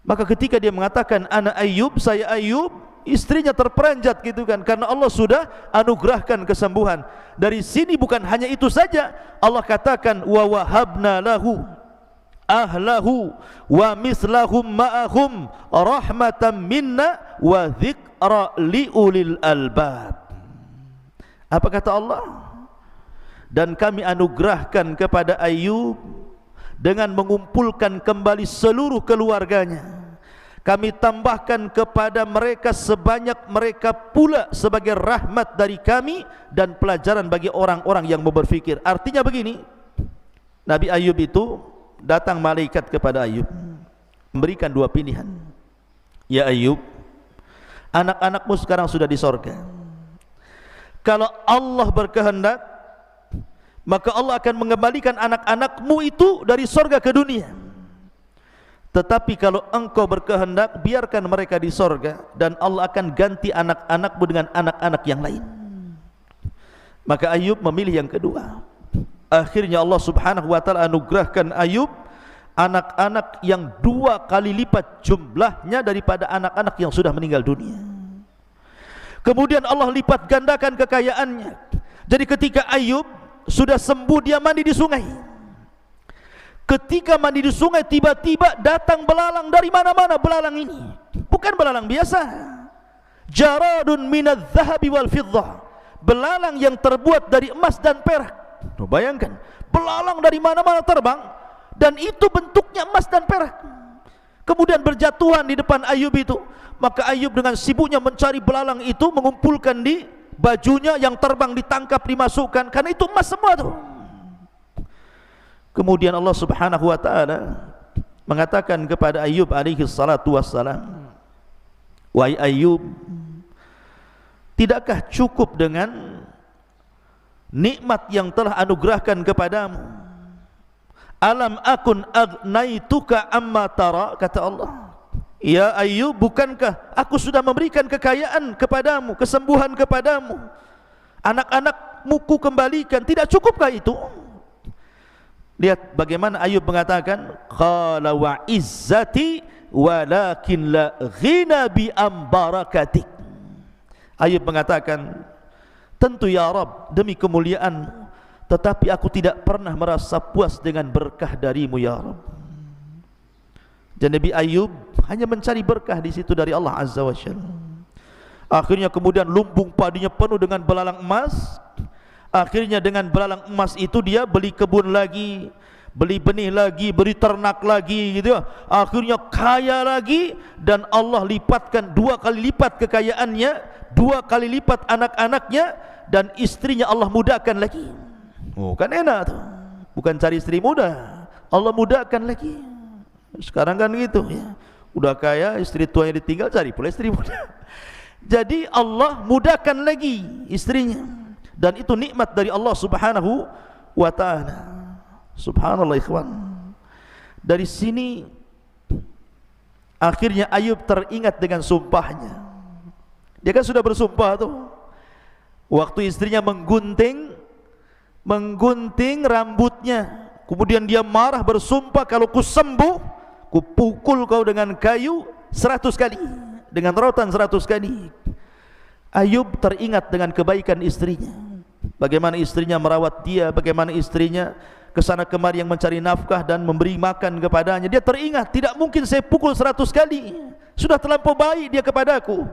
Maka ketika dia mengatakan ana Ayub, saya Ayub, istrinya terperanjat gitu kan, karena Allah sudah anugerahkan kesembuhan. Dari sini bukan hanya itu saja, Allah katakan wa wahabna lahu ahlahu wa mislahum ma'ahum rahmatan minna wa dzikra liulil albab. Apa kata Allah? Dan kami anugerahkan kepada Ayub dengan mengumpulkan kembali seluruh keluarganya. Kami tambahkan kepada mereka sebanyak mereka pula sebagai rahmat dari kami dan pelajaran bagi orang-orang yang mau berfikir. Artinya begini, Nabi Ayub itu datang malaikat kepada Ayub, memberikan dua pilihan. Ya Ayub, anak-anakmu sekarang sudah di sorga. Kalau Allah berkehendak, maka Allah akan mengembalikan anak-anakmu itu dari sorga ke dunia. Tetapi kalau engkau berkehendak, biarkan mereka di sorga, dan Allah akan ganti anak-anakmu dengan anak-anak yang lain. Maka Ayub memilih yang kedua. Akhirnya Allah Subhanahu wa ta'ala anugerahkan Ayub anak-anak yang 2 kali lipat jumlahnya daripada anak-anak yang sudah meninggal dunia. Kemudian Allah lipat gandakan kekayaannya. Jadi ketika Ayub sudah sembuh, dia mandi di sungai. Ketika mandi di sungai, tiba-tiba datang belalang dari mana-mana. Belalang ini bukan belalang biasa, jaradun minadz zahabi wal fiddah, belalang yang terbuat dari emas dan perak. Bayangkan, belalang dari mana-mana terbang, dan itu bentuknya emas dan perak. Kemudian berjatuhan di depan Ayub itu. Maka Ayub dengan sibuknya mencari belalang itu, mengumpulkan di bajunya, yang terbang ditangkap, dimasukkan, karena itu emas semua tuh. Kemudian Allah Subhanahu wa ta'ala mengatakan kepada Ayub alaihi salatu wassalam, wahai Ayub, tidakkah cukup dengan nikmat yang telah anugerahkan kepadamu? Alam akun agnaituka amma tara, kata Allah. Ya Ayub, bukankah aku sudah memberikan kekayaan kepadamu, kesembuhan kepadamu, anak-anakmu ku kembalikan, tidak cukupkah itu? Lihat bagaimana Ayub mengatakan, qala wa izzati walakin la ghina bi ambarakatik. Ayub mengatakan, tentu ya Rabb, demi kemuliaan, tetapi aku tidak pernah merasa puas dengan berkah darimu ya Rabb. Dan Nabi Ayub hanya mencari berkah di situ dari Allah Azza wa Jalla. Akhirnya kemudian lumbung padinya penuh dengan belalang emas. Akhirnya dengan belalang emas itu dia beli kebun lagi, beli benih lagi, beri ternak lagi gitu ya. Akhirnya kaya lagi, dan Allah lipatkan 2 kali lipat kekayaannya, 2 kali lipat anak-anaknya, dan istrinya Allah mudahkan lagi. Oh, kan enak tuh. Bukan cari istri muda, Allah mudahkan lagi. Sekarang kan gitu ya. Udah kaya, istri tuanya ditinggal, cari pula istri muda. Jadi Allah mudahkan lagi istrinya, dan itu nikmat dari Allah Subhanahu wa ta'ala. Subhanallah ikhwan. Dari sini akhirnya Ayub teringat dengan sumpahnya. Dia kan sudah bersumpah tuh, waktu istrinya menggunting rambutnya, kemudian dia marah bersumpah, kalau ku sembuh, ku pukul kau dengan kayu 100 kali, dengan rotan 100 kali. Ayub teringat dengan kebaikan istrinya, bagaimana istrinya merawat dia, bagaimana istrinya kesana kemari yang mencari nafkah dan memberi makan kepadanya. Dia teringat, tidak mungkin saya pukul 100 kali, sudah terlampau baik dia kepadaku.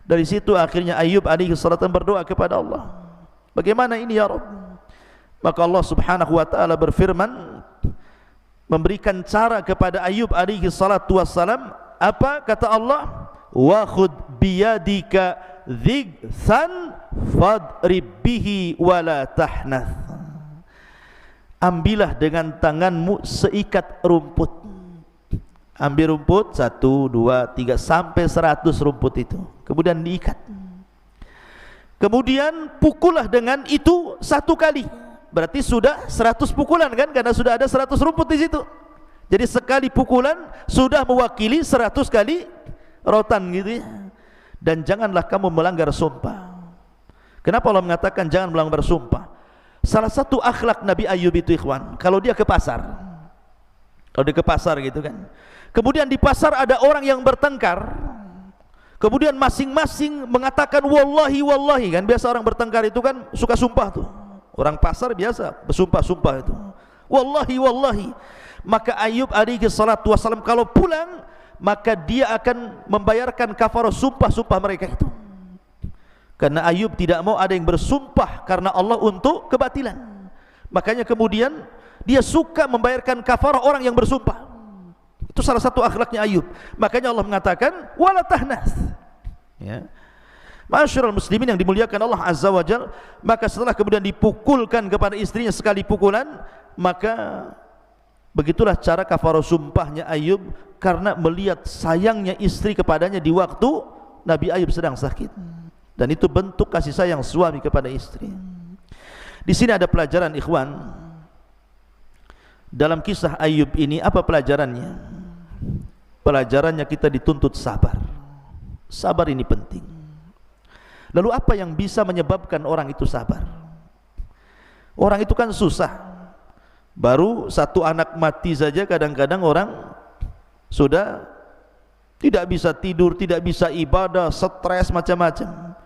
Dari situ akhirnya Ayub alaihi salatu berdoa kepada Allah, bagaimana ini ya Rabb? Maka Allah Subhanahu wa ta'ala berfirman, memberikan cara kepada Ayub alaihi salatu wassalam. Apa kata Allah? Wa khud biyadika dhigsan fadrib bihi wala tahnath. Ambillah dengan tanganmu seikat rumput. Ambil rumput 1, 2, 3 sampai 100 rumput itu, kemudian diikat. Kemudian pukullah dengan itu 1 kali. Berarti sudah 100 pukulan kan, karena sudah ada 100 rumput di situ. Jadi sekali pukulan sudah mewakili 100 kali rotan gitu ya. Dan janganlah kamu melanggar sumpah. Kenapa Allah mengatakan jangan melanggar sumpah? Salah satu akhlak Nabi Ayub itu ikhwan, kalau dia ke pasar, gitu kan, kemudian di pasar ada orang yang bertengkar, kemudian masing-masing mengatakan wallahi wallahi, kan biasa orang bertengkar itu kan suka sumpah tuh. Orang pasar biasa bersumpah-sumpah itu, wallahi wallahi. Maka Ayub alaihi salatu wassalam kalau pulang, maka dia akan membayarkan kafarah sumpah-sumpah mereka itu. Karena Ayub tidak mau ada yang bersumpah karena Allah untuk kebatilan. Makanya kemudian dia suka membayarkan kafarah orang yang bersumpah. Itu salah satu akhlaknya Ayub. Makanya Allah mengatakan wala tahnas. Ya. Ma'asyiral muslimin yang dimuliakan Allah Azza wa Jalla, maka setelah kemudian dipukulkan kepada istrinya sekali pukulan, maka begitulah cara kafarah sumpahnya Ayub, karena melihat sayangnya istri kepadanya di waktu Nabi Ayub sedang sakit. Dan itu bentuk kasih sayang suami kepada istri. Di sini ada pelajaran ikhwan. Dalam kisah Ayub ini apa pelajarannya? Pelajarannya kita dituntut sabar. Sabar ini penting. Lalu apa yang bisa menyebabkan orang itu sabar? Orang itu kan susah. Baru 1 anak mati saja kadang-kadang orang sudah tidak bisa tidur, tidak bisa ibadah, stres macam-macam.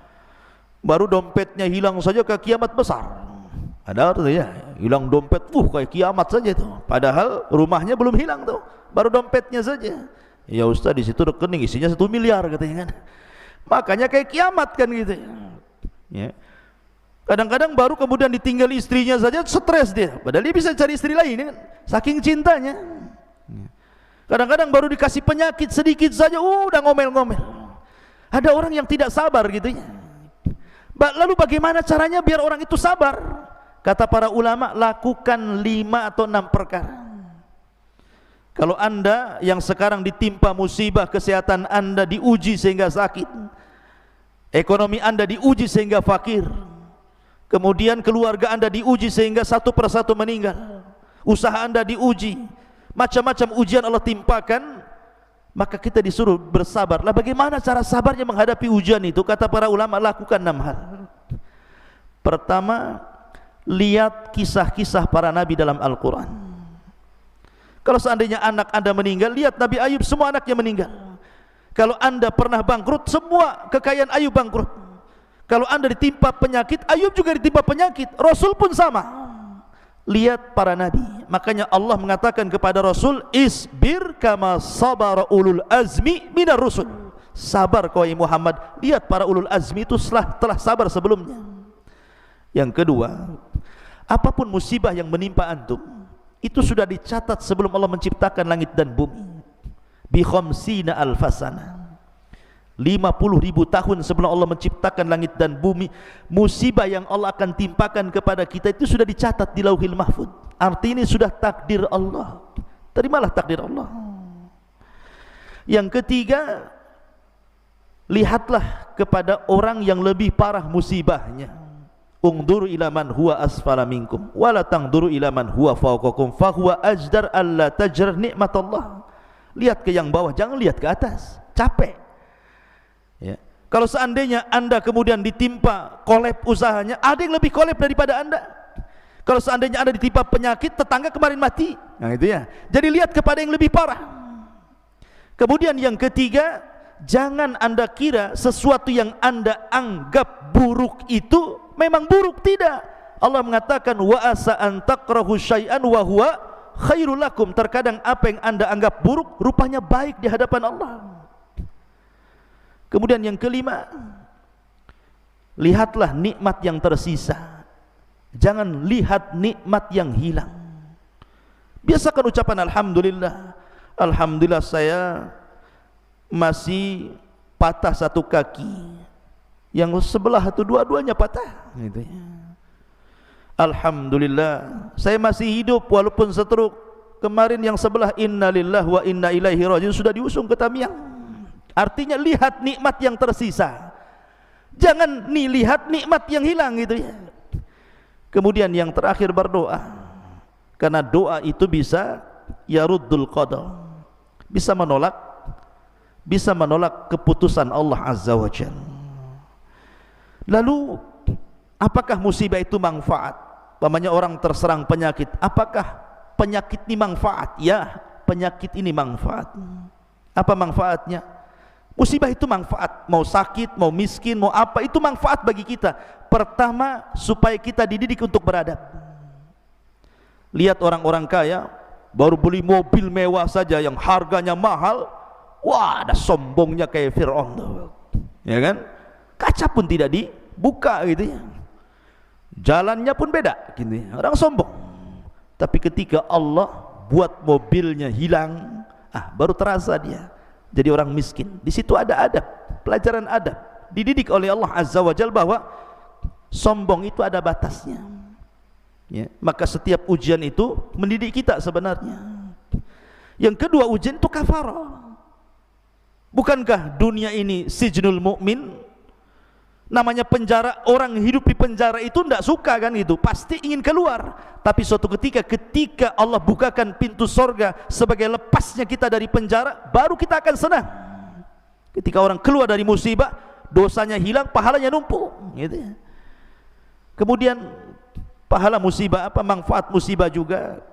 Baru dompetnya hilang saja ke kiamat besar. Ada tuh ya, hilang dompet, kayak kiamat saja itu. Padahal rumahnya belum hilang tuh, baru dompetnya saja. Ya Ustaz, di situ rekening isinya 1 miliar katanya kan. Makanya kayak kiamat kan gitu ya. Kadang-kadang baru kemudian ditinggal istrinya saja stres dia, padahal dia bisa cari istri lain kan, saking cintanya. Kadang-kadang baru dikasih penyakit sedikit saja udah ngomel-ngomel. Ada orang yang tidak sabar gitu ya. Lalu bagaimana caranya biar orang itu sabar? Kata para ulama, lakukan 5 atau 6 perkara. Kalau anda yang sekarang ditimpa musibah, kesehatan anda diuji sehingga sakit, ekonomi anda diuji sehingga fakir, kemudian keluarga anda diuji sehingga satu persatu meninggal, usaha anda diuji, macam-macam ujian Allah timpakan, maka kita disuruh bersabar. Lah bagaimana cara sabarnya menghadapi ujian itu? Kata para ulama, lakukan 6 hal. Pertama, lihat kisah-kisah para nabi dalam Al-Quran. Kalau seandainya anak Anda meninggal, lihat Nabi Ayub semua anaknya meninggal. Kalau Anda pernah bangkrut, semua kekayaan Ayub bangkrut. Kalau Anda ditimpa penyakit, Ayub juga ditimpa penyakit. Rasul pun sama. Lihat para nabi. Makanya Allah mengatakan kepada Rasul, isbir kama sabara ulul azmi minar rusul. Sabar kau Muhammad. Lihat para ulul azmi itu telah sabar sebelumnya. Yang kedua, apapun musibah yang menimpa antum, itu sudah dicatat sebelum Allah menciptakan langit dan bumi. Bi khamsina alfasana, 50.000 tahun sebelum Allah menciptakan langit dan bumi. Musibah yang Allah akan timpakan kepada kita itu sudah dicatat di Lauhil Mahfuz. Artinya ini sudah takdir Allah. Terimalah takdir Allah. Yang ketiga, lihatlah kepada orang yang lebih parah musibahnya. Ungduru ila man huwa asfala minkum wala tangduru ila man huwa fawqakum fahuwa ajdar alla tajr nikmatallah. Lihat ke yang bawah, jangan lihat ke atas. Capek. Ya. Kalau seandainya Anda kemudian ditimpa kolab usahanya, ada yang lebih kolab daripada Anda. Kalau seandainya Anda ditimpa penyakit, tetangga kemarin mati. Nah itu ya. Jadi lihat kepada yang lebih parah. Kemudian yang ketiga, jangan Anda kira sesuatu yang Anda anggap buruk itu memang buruk. Tidak. Allah mengatakan wa asa an takrahu syai'an wa huwa khairul lakum. Terkadang apa yang Anda anggap buruk rupanya baik di hadapan Allah. Kemudian yang kelima, lihatlah nikmat yang tersisa. Jangan lihat nikmat yang hilang. Biasakan ucapan alhamdulillah. Alhamdulillah saya masih patah satu kaki, yang sebelah itu dua-duanya patah gitu ya. Alhamdulillah saya masih hidup walaupun stroke. Kemarin yang sebelah innalillahi wa inna ilaihi rajiun sudah diusung ke Tamiang. Artinya lihat nikmat yang tersisa, jangan lihat nikmat yang hilang gitu ya. Kemudian yang terakhir, berdoa, karena doa itu bisa yaruddul qada, bisa menolak keputusan Allah Azza wa Jalla. Lalu apakah musibah itu manfaat? Pamannya orang terserang penyakit, apakah penyakit ini manfaat? Ya, penyakit ini manfaat. Apa manfaatnya? Musibah itu manfaat, mau sakit, mau miskin, mau apa, itu manfaat bagi kita. Pertama, supaya kita dididik untuk beradab. Lihat orang-orang kaya, baru beli mobil mewah saja yang harganya mahal, wah, ada sombongnya kayak Fir'aun, ya kan? Kaca pun tidak dibuka gitu ya. Jalannya pun beda gitu ya. Orang sombong. Tapi ketika Allah buat mobilnya hilang, baru terasa dia jadi orang miskin. Di situ ada adab, pelajaran adab. Dididik oleh Allah Azza wa Jalla bahwa sombong itu ada batasnya. Ya, maka setiap ujian itu mendidik kita sebenarnya. Yang kedua, ujian itu kafarah. Bukankah dunia ini sijnul mukmin? Namanya penjara, orang hidup di penjara itu tidak suka kan itu, pasti ingin keluar. Tapi suatu ketika Allah bukakan pintu sorga sebagai lepasnya kita dari penjara, baru kita akan senang. Ketika orang keluar dari musibah, dosanya hilang, pahalanya numpuk gitu ya. Kemudian pahala musibah apa? Manfaat musibah juga.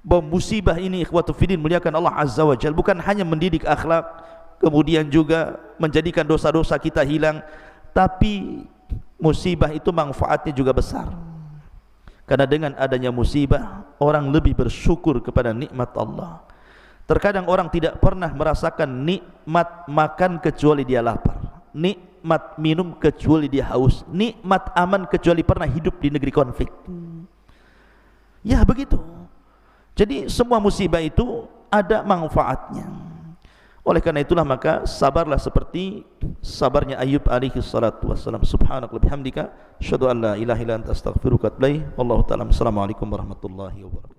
Bahwa musibah ini ikhwatu fiddin muliakan Allah Azza wa Jalla, bukan hanya mendidik akhlak, kemudian juga menjadikan dosa-dosa kita hilang, tapi musibah itu manfaatnya juga besar. Karena dengan adanya musibah, orang lebih bersyukur kepada nikmat Allah. Terkadang orang tidak pernah merasakan nikmat makan kecuali dia lapar, nikmat minum kecuali dia haus, nikmat aman kecuali pernah hidup di negeri konflik. Ya begitu. Jadi semua musibah itu ada manfaatnya. Oleh karena itulah maka sabarlah seperti sabarnya Ayub alaihi salatu wassalam. Subhanakallahumma bihamdika asyhadu an la ilaha illa anta astaghfiruka wa atubu ilaik. Wallahu ta'ala. Assalamualaikum warahmatullahi wabarakatuh.